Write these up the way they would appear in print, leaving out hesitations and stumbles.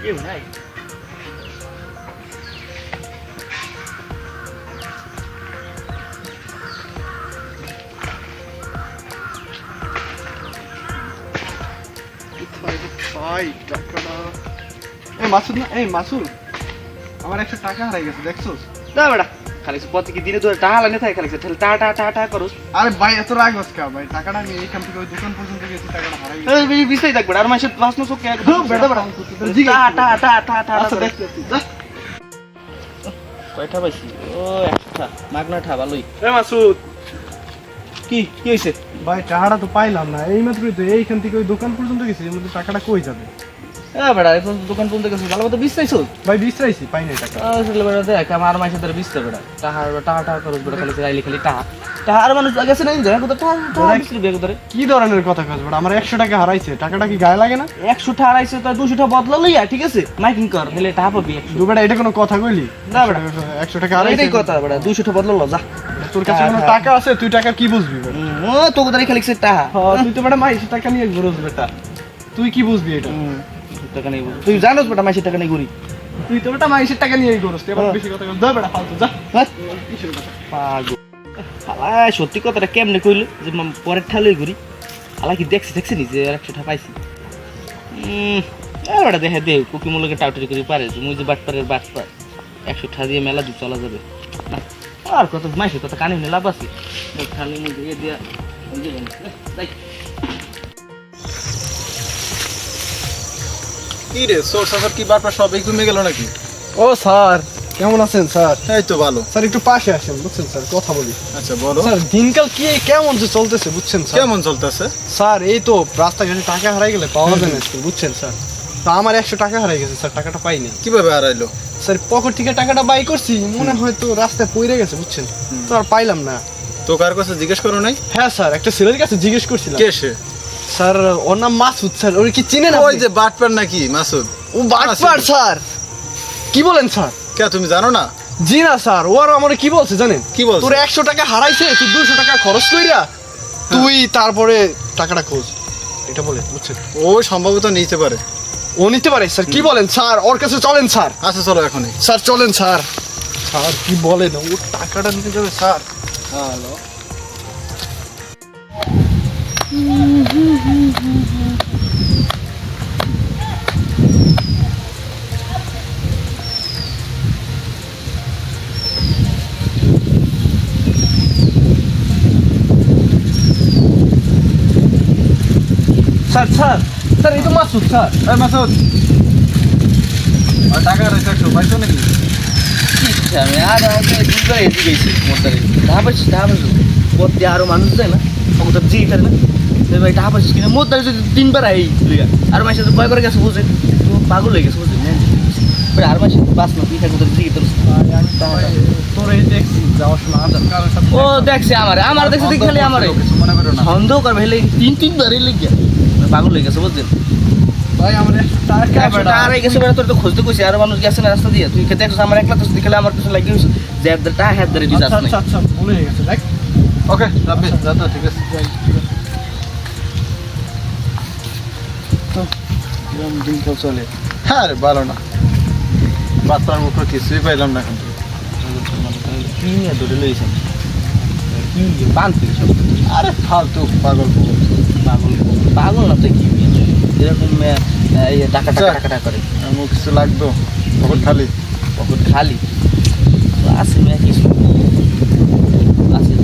কেউ নাই। মাসুদ আমার 100 টাকা হারাই গেছে দেখছোস? না বেটা খালি প্রত্যেক দিনে তোর টাকা লাগে থাকে খালি টা করস। আরে ভাই এত রাগ হস কা ভাই? টাকাটা আমি এইখান থেকে ওই দোকান পর্যন্ত গেছি, টাকাটা হারাই গেছে। এই বিস্তারিত থাকবে আর মাসে পাঁচ মাস ওকে বেটা বেটা টা আচ্ছা দেখতেছি যা। কয়টা পাইছি? ও একটা মাগনা ঠা ভালোই। এ মাসুদ কি হইছে? ভাই টাকাটা তো পাইলাম না, এই মাত্রই তো এইখান থেকে ওই দোকান পর্যন্ত গেছি, এর মধ্যে টাকাটা কই যাবে? এ বেটা এখন দোকান পর্যন্ত গেছিস ভালো মতো বিস্তারিত ভাই বিশ্রাইছি পাই নাই টাকা। আসলে বেটা দেখ আমার মাসে ধরে বিস্তে বেটা টাকা করস বেটা খালি খালি টাকা আর মানুষ গেছে না যায় কত টাকা বিস্তে বেগ ধরে। কি ধরনের কথা কস বেটা? আমার 100 টাকা হারাইছে, টাকাটা কি গায়ে লাগে না? 100 টাকা হারাইছে তো 200 টাকা বদলা লইয়া ঠিক আছে মাইকিং কর তাহলে টাকা পাবি 100। দু বেটা এটা কোনো কথা কইলি? না বেটা 100 টাকা হারাইছে এটাই কথা বেটা 200 টাকা বদলা ল যা। তোর কাছে কোনো টাকা আছে? তুই টাকা কি বুঝবি বেটা? ও তোকে ধরে খালি টাকা তুই তো বেটা মাইসে টাকা নিয়ে ঘুরোস বেটা, তুই কি বুঝবি এটা? টাকা নেই তুই জানোস বেটা মাসে টাকা নেই ঘুরি। তুই তো বেটা মাইসের টাকা নিয়ে ঘুরোস, তুই আবার বেশি কথা কস। যা বেটা ফালতু যা। কিসের কথা? পাগল শালা সত্যি কথাটা কেমনে কইলো যে পরের ঠালই ঘুরি। শালা কি দেখছি নি যে 100 টাকা পাইছি। বেটা দেখে দে কুকি মুলকে টাউটারি করে পারে মুই যে বাটপারের বাটপার 100 টাকা দিয়ে মেলা দূর চলা যাবে না। আর কত মাসে কত কানে নিয়ে লাভ আছে খালি মুই দিয়ে দিয়া তাই। কি রে সোর সাফার কি বারবার সব এই ঘুমিয়ে গেল নাকি? ও স্যার কেমন আছেন স্যার? এই তো ভালো। স্যার একটু পাশে আসেন বুঝছেন স্যার, কথা বলি। আচ্ছা বলো স্যার দিনকাল কি কেমন যে চলতেছে বুঝছেন স্যার? কেমন চলতেছে? স্যার এই তো রাস্তাঘাটে টাকা হারাই গেলে পাওয়া যায় না স্যার বুঝছেন স্যার। তো আমার 100 টাকা হারাই গেছে স্যার, টাকাটা পাইনি। কিভাবে হারাইলো? স্যার পকেট থেকে টাকাটা বাই করছি, মনে হয় তো রাস্তায় পড়ে গেছে বুঝছেন, তো আর পাইলাম না। তো কার কাছে জিজ্ঞেস করো নাই? হ্যাঁ স্যার একটা ছেলের কাছে জিজ্ঞেস করছিলাম। কে সে? স্যার ওর নাম মাসুদ স্যার, ওর কি চিনেন ওই আপনি? যে বাটপার নাকি মাসুদ? ও বাটপার স্যার? কি বলেন স্যার? কে তুমি জানো না? জি না স্যার, ও আর আমারে কি বলছে জানেন? কি বলছে? তোর 100 টাকা হারাইছে, তুই 200 টাকা খরচ কইরা তুই তারপরে টাকাটা খোঁজ, এটা বলে বুঝছেন। ও সম্ভবত নিতে পারে। ও নিতে পারে স্যার? কি বলেন স্যার, ওর কাছে চলেন স্যার। আচ্ছা চলো এখনই। স্যার চলেন স্যার। স্যার কি বলেন, ও টাকাটা নিতে যাবে sir. Hello sir sir sir এই তো মাসুদ স্যার। এই মাসুদ আর টাকা রয়েছে 100 পাইছো নাকি? আমি আর দিন করে এসে গেছি মোটারে ঢাবা পথে আরো মানুষ যায় না কবুতর জি থাকে না ভাই ঢাবা কিনা মোটারে যদি 3 বার আই আর মাসে তো ভয় করে গেছে বুঝে তো পাগল হয়ে গেছে বুঝে আর মাসে 5 না 2 কবুতর জি তোর তোর এই দেখছি যাওয়ার সময় আদার কারোর সাথে ও দেখছে আমার দেখছে দেখি খালি আমারে কিছু মনে করো না। সন্দেহ করবে হেলে 3 বারই লেগে পাগল হয়ে গেছে বুঝছেন ভাই আমার 100 টাকা আর এই গেছে বেটা তোর তো খুঁজতে কইছি আর মানুষ গেছে না রাস্তা দিয়ে তুই খেতে দেখছিস আমার একলা তো দেখলে আমার কিছু লাগিয়ে হইছে যে টা হাত ধরে দিছাস আচ্ছা না আচ্ছা আচ্ছা ভুলে গেছে দেখ। ওকে যাবে যা তো ঠিক আছে। এরকম দিন কেউ চলে হ্যাঁ রে ভালো না, বাচ্চার মুখে কিছুই পাইলাম না এখন থেকে। কি নিয়ে ধরে লইছেন কি বানতে সব আরে ফালতু পাগল পাগল পাগল না তো কি এরকম এই টাকা টাকা টাকা করে আমার কিছু লাগতো, পকেট খালি। পকেট খালি আছে মেয়ে কিছু আছে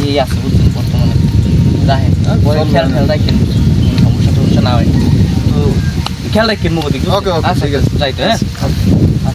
এই আছে বুঝছেন বর্তমানে রাখেন খেয়াল রাখেন সমস্যা টমস্যা না হয় তো খেয়াল রাখেন মুখ দিকে ওকে, ওকে, আচ্ছা ঠিক আছে। যাইতো হ্যাঁ